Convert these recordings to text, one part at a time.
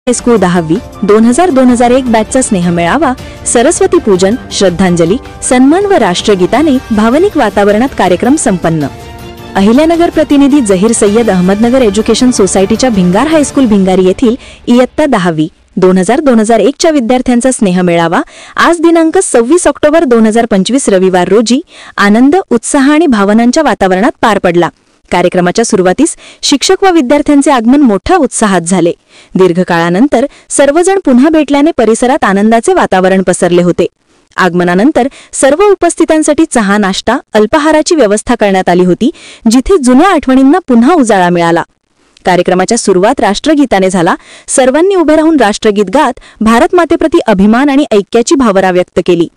High school 10वी 2000-2001 बॅचचा स्नेहमेळावा, सरस्वती पूजन, श्रद्धांजली, सन्मान व राष्ट्रगीताने भावनिक वातावरणात कार्यक्रम संपन्न. अहिल्यानगर प्रतिनिधी जहीर सय्यद अहमदनगर एज्युकेशन सोसायटीच्या भिंगार हायस्कूल भिंगारी येथील इयत्ता 10वी 2000-2001 च्या विद्यार्थ्यांचा स्नेहमेळावा आज दिनांक 26 ऑक्टोबर 2025 रविवार रोजी आनंद, उत्साह आणि भावनांच्या वातावरणात पार पडला. कार्यक्रमाच्या सुरुवातीस शिक्षक व विद्यार्थ्यांचे आगमन मोठ्या उत्साहात झाले. दीर्घकाळानंतर सर्वजण पुन्हा भेटल्याने परिसरात आनंदाचे वातावरण पसरले होते. आगमनानंतर सर्व उपस्थितांसाठी चहा, नाश्ता, अल्पाहाराची व्यवस्था करण्यात आली होती, जिथे जुन्या आठवणींना पुन्हा उजाळा मिळाला. कार्यक्रमाच्या सुरुवात राष्ट्रगीताने झाला. सर्वांनी उभे राहून राष्ट्रगीत गात भारत मातेप्रती अभिमान आणि ऐक्याची भावना व्यक्त केली.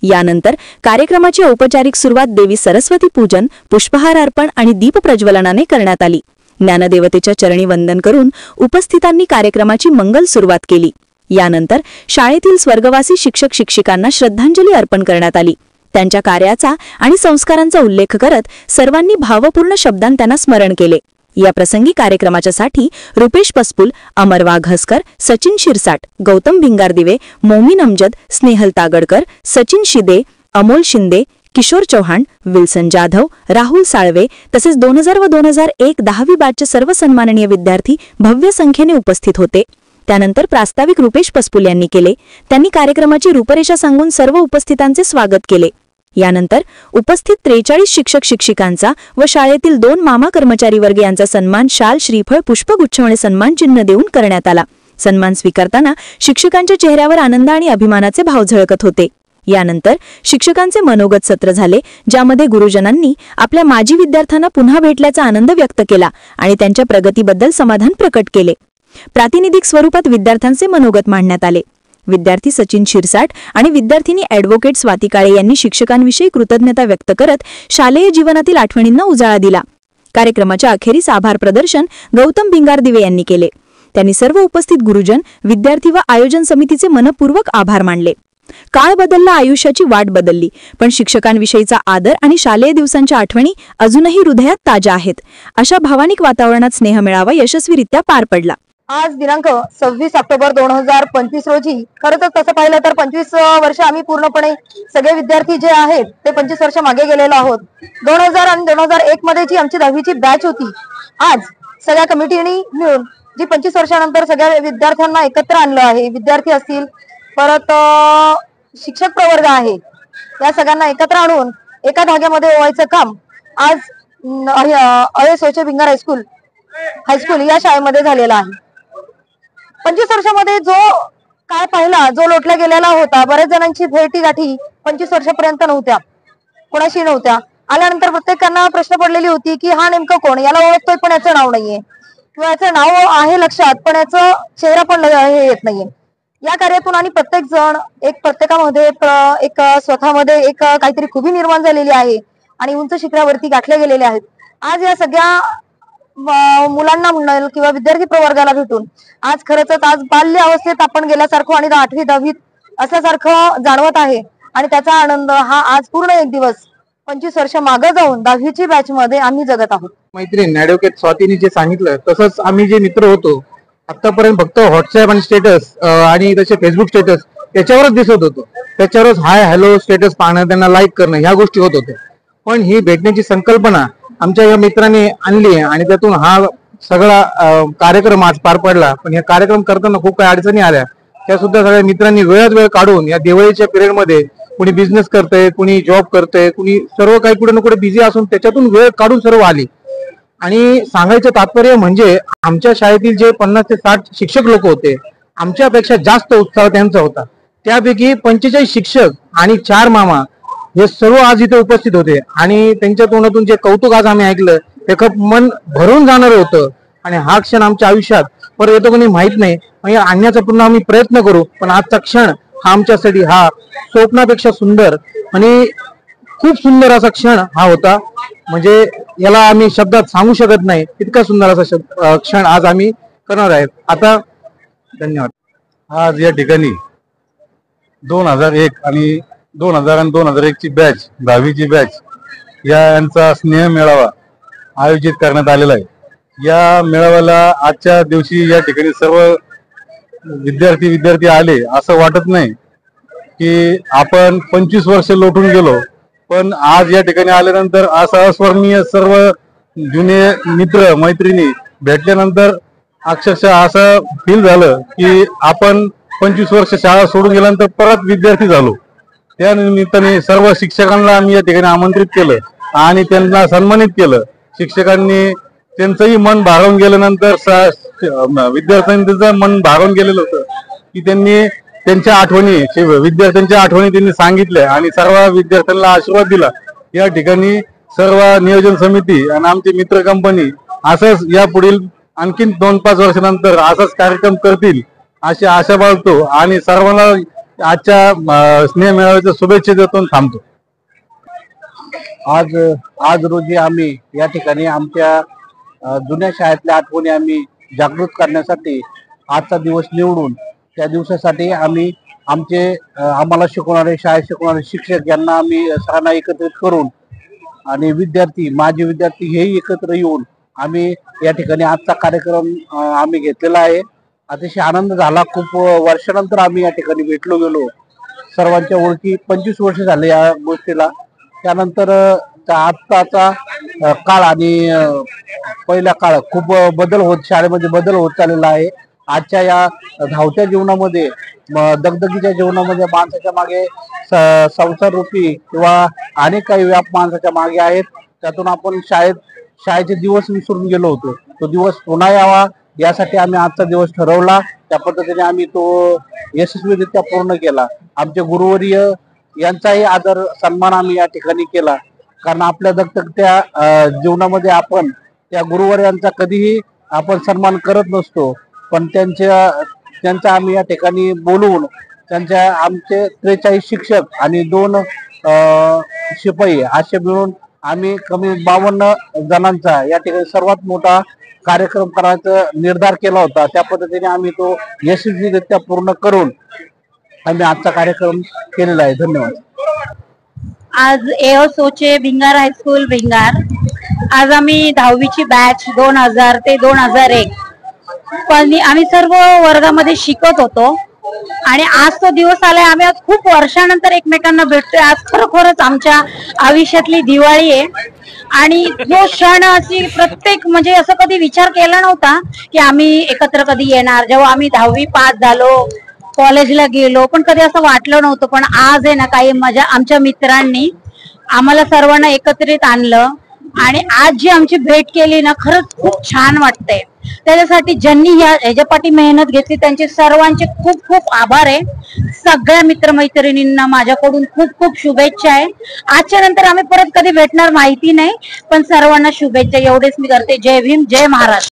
यानंतर कार्यक्रमाची औपचारिक सुरुवात देवी सरस्वती पूजन, पुष्पहार अर्पण आणि दीप प्रज्वलनाने करण्यात आली. ज्ञानदेवतेच्या चरणी वंदन करून उपस्थितांनी कार्यक्रमाची मंगल सुरुवात केली. यानंतर शाळेतील स्वर्गवासी शिक्षक शिक्षिकांना श्रद्धांजली अर्पण करण्यात आली. त्यांच्या कार्याचा आणि संस्कारांचा उल्लेख करत सर्वांनी भावपूर्ण शब्दांत त्यांना स्मरण केले. या प्रसंगी कार्यक्रमाच्यासाठी रुपेश पस्पुल, अमर वाघहस्कर, सचिन शिरसाट, गौतम भिंगारदिवे, मोमीन अमजद, स्नेहल तागडकर, सचिन शिदे, अमोल शिंदे, किशोर चौहान, विल्सन जाधव, राहुल साळवे तसेच 2000 व 2001 10वी बॅचचे सर्व सन्माननीय विद्यार्थी भव्य संख्येने उपस्थित होते. त्यानंतर प्रास्ताविक रुपेश पस्पुल यांनी केले. त्यांनी कार्यक्रमाची रूपरेषा सांगून सर्व उपस्थितांचे स्वागत केले. यानंतर उपस्थित 43 शिक्षक शिक्षिकांचा व शाळेतील 2 मामा कर्मचारी वर्ग यांचा सन्मान शाल, श्रीफळ, पुष्पगुच्छ आणि सन्मान चिन्ह देऊन करण्यात आला. सन्मान स्वीकारताना शिक्षकांच्या चेहऱ्यावर आनंद आणि अभिमानाचे भाव झळकत होते. यानंतर शिक्षकांचे मनोगत सत्र झाले, ज्यामध्ये गुरुजनांनी आपल्या माजी विद्यार्थ्यांना पुन्हा भेटल्याचा आनंद व्यक्त केला आणि त्यांच्या प्रगतीबद्दल समाधान प्रकट केले. प्रातिनिधिक स्वरूपात विद्यार्थ्यांचे मनोगत मांडण्यात आले. विद्यार्थी सचिन शिरसाट आणि विद्यार्थिनी ॲडव्होकेट स्वाती काळे यांनी शिक्षकांविषयी कृतज्ञता व्यक्त करत शालेय जीवनातील आठवणींना उजाळा दिला. कार्यक्रमाच्या अखेरीस आभार प्रदर्शन गौतम भिंगारदिवे यांनी केले. त्यांनी सर्व उपस्थित गुरुजन, विद्यार्थी व आयोजन समितीचे मनपूर्वक आभार मानले. काळ बदलला, आयुष्याची वाट बदलली, पण शिक्षकांविषयीचा आदर आणि शालेय दिवसांच्या आठवणी अजूनही हृदयात ताज्या आहेत. अशा भावनिक वातावरणात स्नेहमेळावा यशस्वीरित्या पार पडला. आज दिनांक 26 ऑक्टोबर 2025 रोजी खरंच तसं पाहिलं तर 25 वर्ष आम्ही पूर्णपणे सगळे विद्यार्थी जे आहेत ते 25 वर्ष मागे गेलेलो आहोत. 2000 आणि 2001 मध्ये जी आमची 10वीची बॅच होती, आज सगळ्या कमिटीने मिळून जी 25 वर्षानंतर सगळ्या विद्यार्थ्यांना एकत्र आणलं आहे. विद्यार्थी असतील, परत शिक्षक प्रवर्ग आहे, या सगळ्यांना एकत्र आणून एका धाग्यामध्ये ओवायचं काम आज अयसोचे भिंगार हायस्कूल या शाळेमध्ये झालेलं आहे. 25 वर्षामध्ये जो काळ पाहिला, जो लोटला गेलेला होता, बऱ्याच जणांची भेटी गाठी 25 वर्षापर्यंत नव्हत्या, कोणाशी नव्हत्या. आल्यानंतर प्रत्येकांना प्रश्न पडलेली होती की हा नेमकं कोण, याला ओळखतोय पण याचं नाव नाहीये, किंवा याचं नाव आहे लक्षात पण याचं चेहरा पण हे येत नाहीये. या कार्यातून आणि प्रत्येक जण प्रत्येकामध्ये एक स्वतःमध्ये एक काहीतरी खूबी निर्माण झालेली आहे आणि उंच शिखरावरती गाठले गेलेले आहेत. आज या सगळ्या मुलांना म्हणाल किंवा विद्यार्थी प्रवर्गाला भेटून आज खरंच आज बाल्य अवस्थेत आपण गेल्यासारखं आणि 8वी 10वीत असल्यासारखं जाणवत आहे. आणि त्याचा आनंद हा आज पूर्ण एक दिवस 25 वर्ष मागे जाऊन 10वीची बॅच मध्ये आम्ही जगत आहोत. मैत्रीण ॲडव्होकेट स्वातीने जे सांगितलं तसंच आम्ही जे मित्र होतो आतापर्यंत फक्त व्हॉट्सअप आणि स्टेटस आणि तसे फेसबुक स्टेटस याच्यावरच दिसत होतो. त्याच्यावरच हाय हॅलो स्टेटस पाहणं, त्यांना लाईक करणं ह्या गोष्टी होत होत्या. पण ही भेटण्याची संकल्पना आमच्या या मित्रांनी आणली आणि त्यातून हा सगळा कार्यक्रम आज पार पडला. पण या कार्यक्रम करताना खूप काही अडचणी आल्या, त्या सुद्धा सगळ्या मित्रांनी वेळात वेळ काढून या दिवाळीच्या पिरियडमध्ये कुणी बिझनेस करतंय, कुणी जॉब करतंय, कुणी सर्व काही कुठे ना कुठे बिझी असून त्याच्यातून वेळ काढून सर्व आली. आणि सांगायचं तात्पर्य म्हणजे आमच्या शाळेतील जे 50 ते 60 शिक्षक लोक होते, आमच्यापेक्षा जास्त उत्साह त्यांचा होता. त्यापैकी 45 शिक्षक आणि 4 मामा हे सर्व आज इथे उपस्थित होते आणि त्यांच्या तोंडातून जे कौतुक आज आम्ही ऐकलं ते खूप मन भरून जाणार होतं. आणि हा क्षण आमच्या आयुष्यात परत येतो कोणी माहित नाही, म्हणजे आणण्याचा पुन्हा आम्ही प्रयत्न करू. पण आजचा क्षण हा आमच्यासाठी हा स्वप्नापेक्षा सुंदर आणि खूप सुंदर असा क्षण हा होता. म्हणजे याला आम्ही शब्दात सांगू शकत नाही, इतका सुंदर असा क्षण आज आम्ही करणार आहेत. आता धन्यवाद. आज या ठिकाणी 2001 आणि 2001 ची बॅच, 10वीची बॅच यांचा स्नेह मेळावा आयोजित करण्यात आलेला आहे. या मेळाव्याला आजच्या दिवशी या ठिकाणी सर्व विद्यार्थी आले असं वाटत नाही की आपण 25 वर्ष लोटून गेलो, पण आज या ठिकाणी आल्यानंतर असं अस्वर्णीय सर्व जुने मित्र मैत्रिणी भेटल्यानंतर अक्षरशः असं फील झालं की आपण 25 वर्ष शाळा सोडून गेल्यानंतर परत विद्यार्थी झालो. त्या निमित्ताने सर्व शिक्षकांना आम्ही या ठिकाणी आमंत्रित केलं आणि त्यांना सन्मानित केलं. शिक्षकांनी त्यांचंही मन भारावून गेल्यानंतर विद्यार्थ्यांचं मन भारावून गेलेलं होतं की त्यांनी त्यांच्या आठवणी, विद्यार्थ्यांच्या आठवणी त्यांनी सांगितल्या आणि सर्व विद्यार्थ्यांना आशीर्वाद दिला. या ठिकाणी सर्व नियोजन समिती आणि आमची मित्र कंपनी असंच या पुढील आणखीन 2-5 वर्षानंतर असाच कार्यक्रम करतील अशी आशा बाळगतो आणि सर्वांना आजच्या स्नेह मेळाव्याच्या शुभेच्छा देतो थांबतो. आज रोजी आम्ही या ठिकाणी आमच्या जुन्या शाळेतल्या आठवणी आम्ही जागृत करण्यासाठी आजचा दिवस निवडून त्या दिवसासाठी आम्ही आम्हाला शिकवणारे, शाळेत शिकवणारे शिक्षक यांना आम्ही सगळ्यांना एकत्रित करून आणि विद्यार्थी, माजी विद्यार्थी हेही एकत्र येऊन आम्ही या ठिकाणी आजचा कार्यक्रम आम्ही घेतलेला आहे. अतिशय आनंद झाला. खूप वर्षानंतर आम्ही या ठिकाणी भेटलो गेलो. सर्वांच्या ओळखी 25 वर्ष झाले या गोष्टीला. त्यानंतर आत्ताचा काळ आणि पहिला काळ खूप शाळेमध्ये बदल होत चाललेला आहे. आजच्या या धावत्या जीवनामध्ये, दगदगीच्या जीवनामध्ये माणसाच्या मागे संसार रूपी किंवा अनेक काही व्याप माणसाच्या मागे आहेत. त्यातून आपण शाळेचे दिवस विसरून गेलो होतो. तो दिवस पुन्हा यावा यासाठी आम्ही आजचा दिवस ठरवला. त्या पद्धतीने आम्ही तो यशस्वीरित्या पूर्ण केला. आमचे गुरुवर्य यांचाही आदर सन्मान आम्ही या ठिकाणी केला, कारण आपल्या दगदगत्या जीवनामध्ये आपण त्या गुरुवर्यांचा कधीही आपण सन्मान करत नसतो. पण त्यांचा आम्ही या ठिकाणी बोलवून आमचे 43 शिक्षक आणि 2 शिपाई असे मिळून आम्ही कमी 52 जणांचा या ठिकाणी सर्वात मोठा कार्यक्रम करायचा निर्धार केला होता. त्या पद्धतीने आम्ही तो यशस्वीरित्या पूर्ण करून आम्ही आजचा कार्यक्रम केलेला आहे. धन्यवाद. आज सोचे भिंगार हायस्कूल भिंगार, आज आम्ही 10वीची बॅच 2000 ते 2001 पण आम्ही सर्व वर्गामध्ये शिकत होतो आणि आज तो दिवस आलाय. आम्ही आज खूप वर्षानंतर एकमेकांना भेटतोय. आज खरोखरच आमच्या आयुष्यातली दिवाळी आहे आणि जो क्षण अशी प्रत्येक म्हणजे असं कधी विचार केला नव्हता की आम्ही एकत्र कधी येणार. जेव्हा आम्ही 10वी पास झालो, कॉलेजला गेलो, पण कधी असं वाटलं नव्हतं. पण आज आहे ना, काही आमच्या मित्रांनी आम्हाला सर्वांना एकत्रित आणलं आणि आज जी आमची भेट केली ना, खरंच खूप छान वाटतंय. त्याच्यासाठी ज्यांनी ह्याच्या पाठी मेहनत घेतली त्यांचे सर्वांचे खूप खूप आभार आहे. सगळ्या मित्रमैत्रिणींना माझ्याकडून खूप खूप शुभेच्छा आहे. आजच्या नंतर आम्ही परत कधी भेटणार माहिती नाही, पण सर्वांना शुभेच्छा एवढेच मी करते. जय भीम, जय महाराष्ट्र.